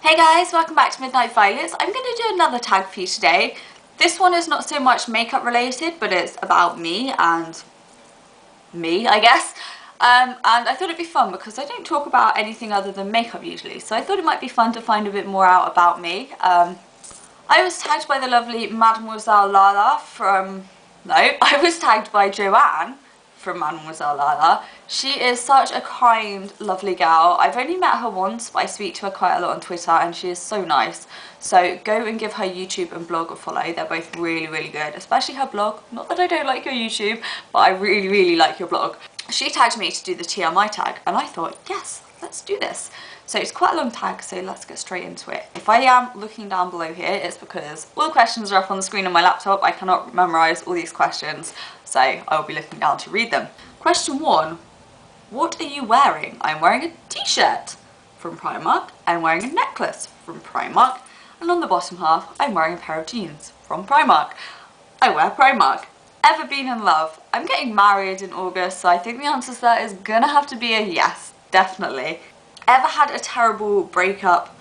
Hey guys, welcome back to Midnight Violets. I'm going to do another tag for you today. This one is not so much makeup related, but it's about me and me, I guess. And I thought it'd be fun because I don't talk about anything other than makeup usually, so I thought it might be fun to find a bit more out about me. I was tagged by the lovely Mademoiselle Lala from... No, I was tagged by Joanne from Mademoiselle Lala. She is such a kind, lovely gal. I've only met her once, but I speak to her quite a lot on Twitter and she is so nice. So go and give her YouTube and blog a follow. They're both really, really good, especially her blog. Not that I don't like your YouTube, but I really, really like your blog. She tagged me to do the TMI tag and I thought, yes, let's do this. So it's quite a long tag, so let's get straight into it. If I am looking down below here, it's because all the questions are up on the screen on my laptop. I cannot memorise all these questions, so I'll be looking down to read them. Question 1. What are you wearing? I'm wearing a t-shirt from Primark. I'm wearing a necklace from Primark. And on the bottom half, I'm wearing a pair of jeans from Primark. I wear Primark. Ever been in love? I'm getting married in August, so I think the answer to that is gonna have to be a yes, definitely. Ever had a terrible breakup?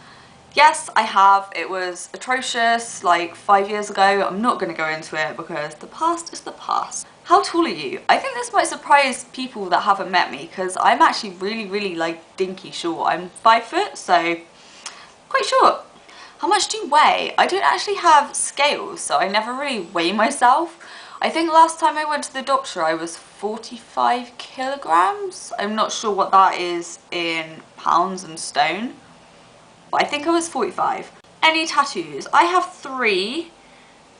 Yes, I have. It was atrocious, like 5 years ago. I'm not going to go into it because the past is the past. How tall are you? I think this might surprise people that haven't met me because I'm actually really like dinky short. I'm 5 foot, so quite short. How much do you weigh? I don't actually have scales, so I never really weigh myself. I think last time I went to the doctor I was 45 kilograms. I'm not sure what that is in pounds and stone, but I think I was 45. Any tattoos? I have 3.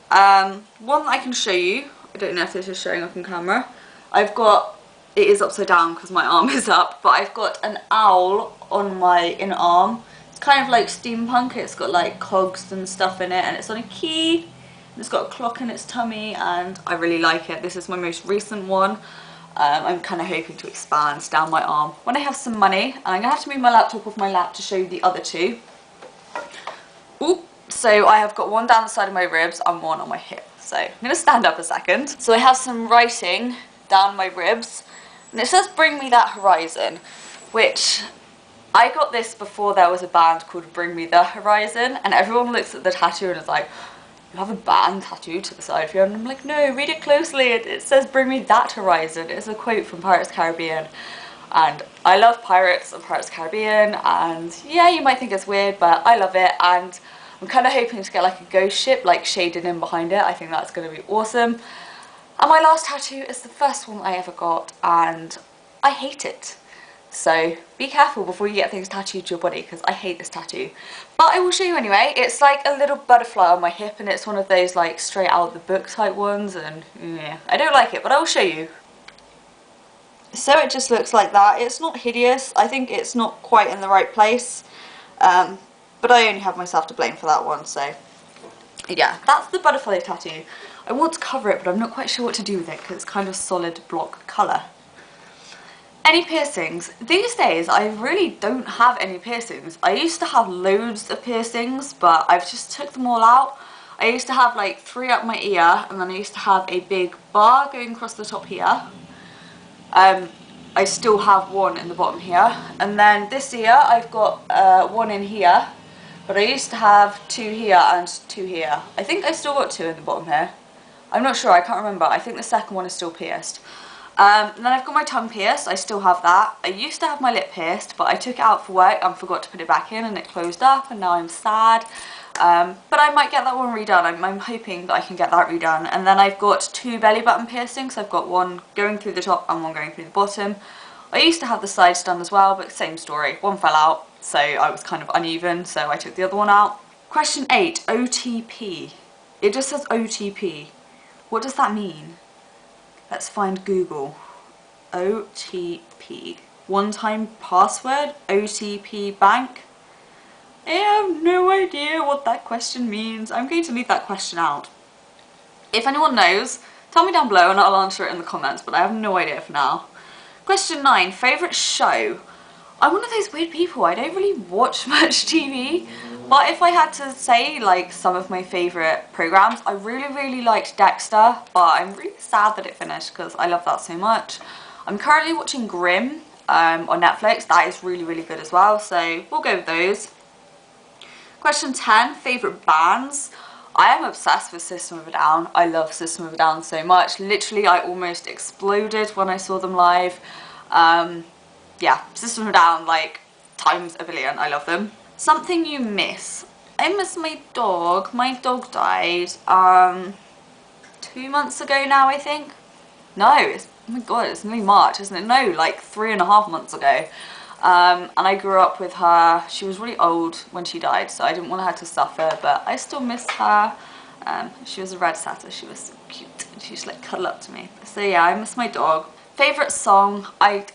One that I can show you. I don't know if this is showing up on camera. I've got, it is upside down because my arm is up, but I've got an owl on my inner arm. It's kind of like steampunk. It's got like cogs and stuff in it and it's on a key. It's got a clock in its tummy and I really like it. This is my most recent one. I'm kind of hoping to expand down my arm when I have some money. And I'm going to have to move my laptop off my lap to show you the other 2. Ooh, so I have got one down the side of my ribs and one on my hip. So I'm going to stand up a second. So I have some writing down my ribs and it says "Bring Me That Horizon," which I got this before there was a band called Bring Me The Horizon, and everyone looks at the tattoo and is like, you have a band tattooed to the side of you, and I'm like, no, read it closely, it says "Bring Me That Horizon." It's a quote from Pirates of the Caribbean, and I love Pirates and Pirates of the Caribbean, and yeah, you might think it's weird, but I love it, and I'm kind of hoping to get like a ghost ship, like shaded in behind it. I think that's going to be awesome. And my last tattoo is the first one I ever got, and I hate it. So be careful before you get things tattooed to your body because I hate this tattoo. But I will show you anyway. It's like a little butterfly on my hip and it's one of those like straight out of the book type ones, and yeah, I don't like it, but I will show you. So it just looks like that. It's not hideous. I think it's not quite in the right place. But I only have myself to blame for that one, so yeah, that's the butterfly tattoo. I want to cover it, but I'm not quite sure what to do with it because it's kind of solid block colour. Any piercings? These days I really don't have any piercings. I used to have loads of piercings, but I've just took them all out. I used to have like 3 up my ear, and then I used to have a big bar going across the top here. I still have 1 in the bottom here, and then this ear I've got 1 in here, but I used to have 2 here and 2 here. I think I still got 2 in the bottom here. I'm not sure, I can't remember. I think the second one is still pierced. And then I've got my tongue pierced, I still have that. I used to have my lip pierced, but I took it out for work and forgot to put it back in and it closed up, and now I'm sad. But I might get that one redone. I'm hoping that I can get that redone. And then I've got 2 belly button piercings. I've got 1 going through the top and 1 going through the bottom. I used to have the sides done as well, but same story. 1 fell out, so I was kind of uneven, so I took the other one out. Question 8, OTP. It just says OTP. What does that mean? Let's find Google. OTP. One-time password? OTP bank? I have no idea what that question means. I'm going to leave that question out. If anyone knows, tell me down below and I'll answer it in the comments, but I have no idea for now. Question 9. Favourite show? I'm one of those weird people. I don't really watch much TV. But if I had to say like some of my favourite programmes, I really liked Dexter, but I'm really sad that it finished because I love that so much. I'm currently watching Grimm on Netflix. That is really good as well, so we'll go with those. Question 10, favourite bands. I am obsessed with System of a Down. I love System of a Down so much. Literally, I almost exploded when I saw them live. Yeah, System of a Down, like, times a billion. I love them. Something you miss. I miss my dog. My dog died 2 months ago now, I think. No, it's, oh my god, it's nearly March, isn't it? No, like 3.5 months ago. And I grew up with her. She was really old when she died, so I didn't want her to suffer, but I still miss her. She was a red setter. She was so cute, and she just like cuddle up to me. So yeah, I miss my dog. Favourite song? I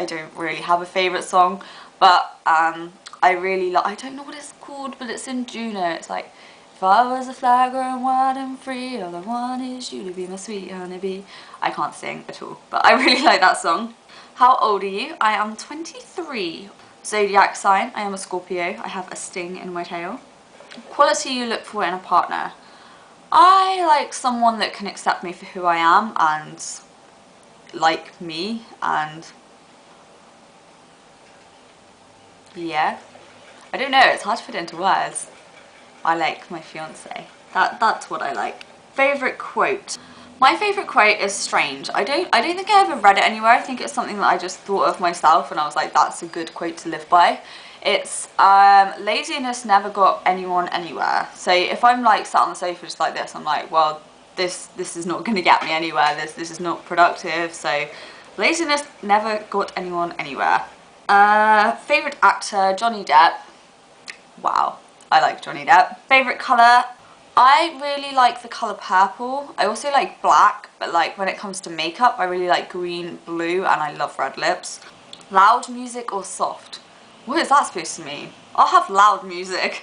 don't really have a favourite song, but I really like, I don't know what it's called, but it's in Juno. It's like, if I was a flag growing wild and free, all I want is you to be my sweet honeybee. I can't sing at all, but I really like that song. How old are you? I am 23. Zodiac sign, I am a Scorpio. I have a sting in my tail. Quality you look for in a partner. I like someone that can accept me for who I am and like me, and yeah. I don't know, it's hard to put into words. I like my fiance. That's what I like. Favourite quote. My favourite quote is strange. I don't think I ever read it anywhere. I think it's something that I just thought of myself and I was like, that's a good quote to live by. It's laziness never got anyone anywhere. So if I'm like sat on the sofa just like this, I'm like, well, this is not going to get me anywhere. This is not productive. So laziness never got anyone anywhere. Favourite actor, Johnny Depp. Wow, I like Johnny Depp. Favourite colour. I really like the colour purple. I also like black, but like when it comes to makeup, I really like green, blue, and I love red lips. Loud music or soft? What is that supposed to mean? I'll have loud music.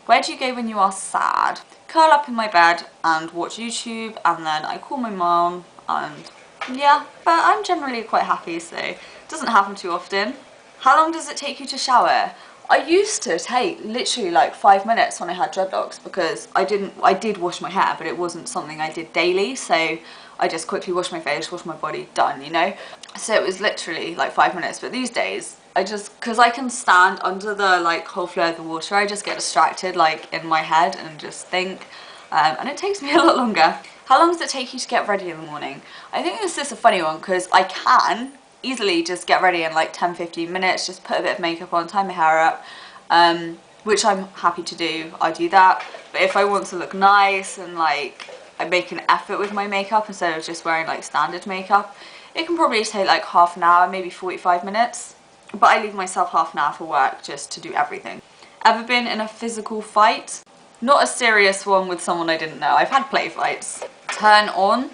Where do you go when you are sad? Curl up in my bed and watch YouTube, and then I call my mom, and yeah, but I'm generally quite happy, so it doesn't happen too often. How long does it take you to shower? I used to take literally like 5 minutes when I had dreadlocks, because I did wash my hair, but it wasn't something I did daily, so I just quickly washed my face, washed my body, done, you know? So it was literally like 5 minutes, but these days, because I can stand under the like whole flow of the water, I just get distracted like in my head and just think, and it takes me a lot longer. How long does it take you to get ready in the morning? I think this is a funny one, because I can easily just get ready in like 10-15 minutes, just put a bit of makeup on, tie my hair up, which I'm happy to do. I do that. But if I want to look nice and like I make an effort with my makeup instead of just wearing like standard makeup, it can probably take like half an hour, maybe 45 minutes. But I leave myself half an hour for work just to do everything. Ever been in a physical fight? Not a serious one with someone I didn't know. I've had play fights. Turn on,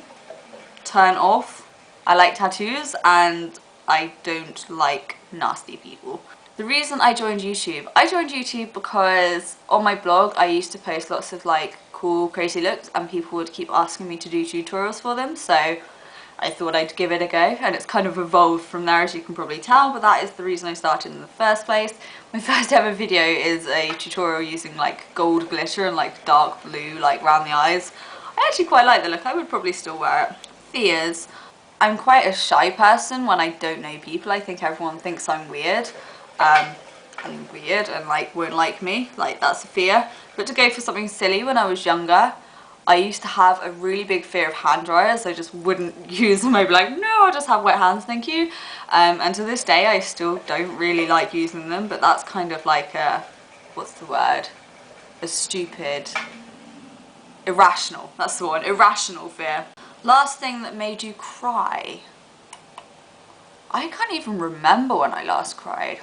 turn off. I like tattoos and I don't like nasty people. The reason I joined YouTube because on my blog I used to post lots of like cool crazy looks and people would keep asking me to do tutorials for them, so I thought I'd give it a go, and it's kind of evolved from there, as you can probably tell, but that is the reason I started in the first place. My first ever video is a tutorial using like gold glitter and like dark blue like around the eyes. I actually quite like the look. I would probably still wear it. Fears. I'm quite a shy person when I don't know people. I think everyone thinks I'm weird. And like won't like me. Like that's a fear. But to go for something silly, when I was younger, I used to have a really big fear of hand dryers. I just wouldn't use them. I'd be like, no, I'll just have wet hands, thank you. And to this day, I still don't really like using them. But that's kind of like a, what's the word? A stupid, irrational. That's the one. Irrational fear. Last thing that made you cry. I can't even remember when I last cried.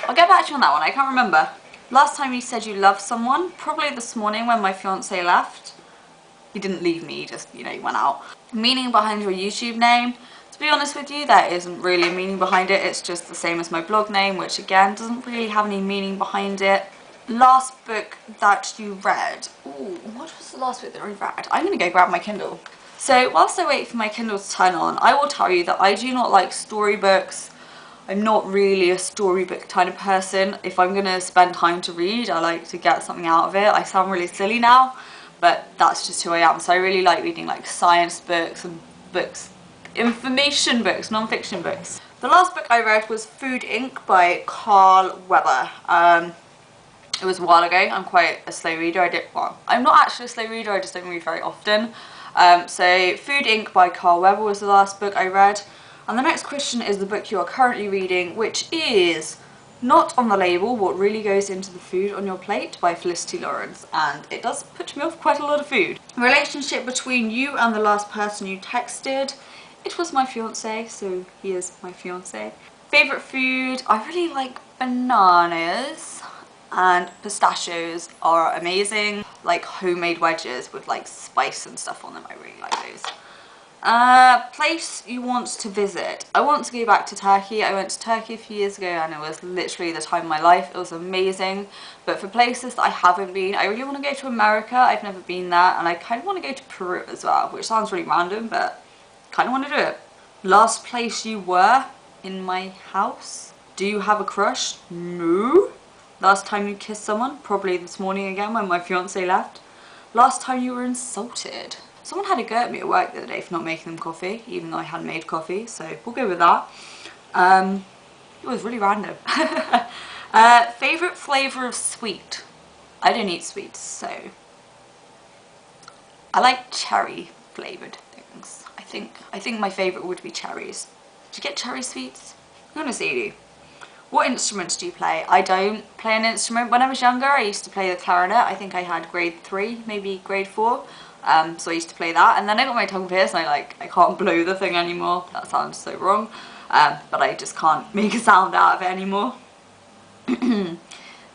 I'll get back to you on that one, I can't remember. Last time you said you loved someone, probably this morning when my fiance left. He didn't leave me, he just, you know, he went out. Meaning behind your YouTube name. To be honest with you, there isn't really a meaning behind it. It's just the same as my blog name, which again, doesn't really have any meaning behind it. Last book that you read. Ooh, what was the last book that I read? I'm going to go grab my Kindle. So whilst I wait for my Kindle to turn on, I will tell you that I do not like storybooks. I'm not really a storybook kind of person. If I'm going to spend time to read, I like to get something out of it. I sound really silly now, but that's just who I am. So I really like reading like science books and books, information books, non-fiction books. The last book I read was Food Inc. by Carl Weber. It was a while ago. I'm quite a slow reader. I'm not actually a slow reader, I just don't read very often. So Food Inc. by Carl Weber was the last book I read. And the next question is the book you are currently reading, which is Not on the Label, What Really Goes Into the Food on Your Plate by Felicity Lawrence. And it does put me off quite a lot of food. Relationship between you and the last person you texted. It was my fiance, so he is my fiance. Favourite food? I really like bananas. And pistachios are amazing. Like homemade wedges with like spice and stuff on them. I really like those. Place you want to visit. I want to go back to Turkey. I went to Turkey a few years ago and it was literally the time of my life. It was amazing. But for places that I haven't been, I really want to go to America. I've never been there, and I kind of want to go to Peru as well, which sounds really random, but kind of want to do it. Last place you were? In my house. Do you have a crush? No. Last time you kissed someone? Probably this morning again when my fiance left. Last time you were insulted? Someone had a go at me at work the other day for not making them coffee, even though I hadn't made coffee, so we'll go with that. It was really random. Favourite flavour of sweet? I don't eat sweets, so I like cherry flavoured things. I think my favourite would be cherries. Do you get cherry sweets? I'm gonna say you do. What instruments do you play? I don't play an instrument. When I was younger, I used to play the clarinet. I think I had grade 3, maybe grade 4. So I used to play that, and then I got my tongue pierced and I can't blow the thing anymore. That sounds so wrong. But I just can't make a sound out of it anymore.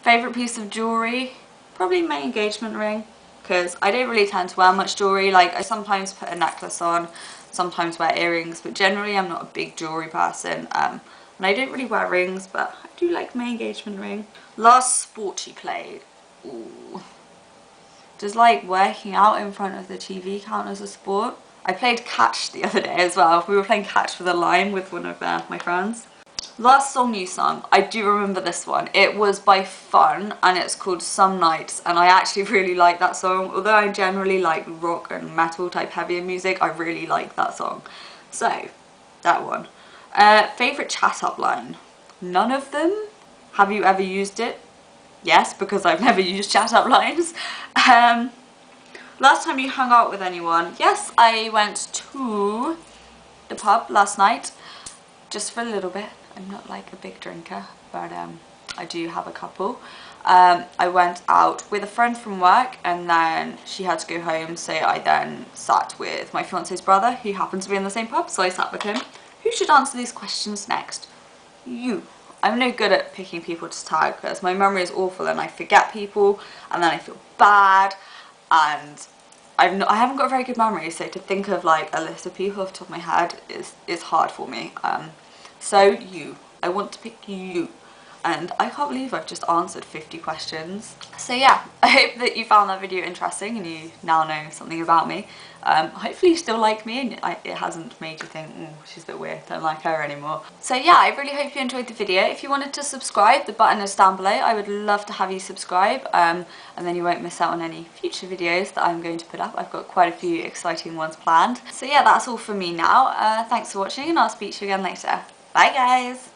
Favourite piece of jewellery? Probably my engagement ring, because I don't really tend to wear much jewellery. Like, I sometimes put a necklace on, sometimes wear earrings, but generally I'm not a big jewellery person. And I don't really wear rings, but I do like my engagement ring. Last sport you played? Ooh. Does like working out in front of the TV count as a sport? I played catch the other day as well. We were playing catch with a line with one of my friends. Last song you sung? I do remember this one. It was by Fun and it's called Some Nights, and I actually really like that song. Although I generally like rock and metal type heavier music, I really like that song. So, that one. Favourite chat up line? None of them. Have you ever used it? Yes, because I've never used chat up lines. Last time you hung out with anyone? Yes, I went to the pub last night, just for a little bit. I'm not like a big drinker, but I do have a couple. I went out with a friend from work and then she had to go home, so I then sat with my fiance's brother, who happened to be in the same pub, so I sat with him. Who should answer these questions next? You. I'm no good at picking people to tag because my memory is awful and I forget people and then I feel bad, and I haven't got a very good memory, so to think of like a list of people off the top of my head is hard for me. So you. I want to pick you. And I can't believe I've just answered 50 questions. So yeah, I hope that you found that video interesting and you now know something about me. Hopefully you still like me and it hasn't made you think, she's a bit weird, don't like her anymore. So yeah, I really hope you enjoyed the video. If you wanted to subscribe, the button is down below. I would love to have you subscribe, and then you won't miss out on any future videos that I'm going to put up. I've got quite a few exciting ones planned. So yeah, that's all from me now. Thanks for watching and I'll speak to you again later. Bye guys!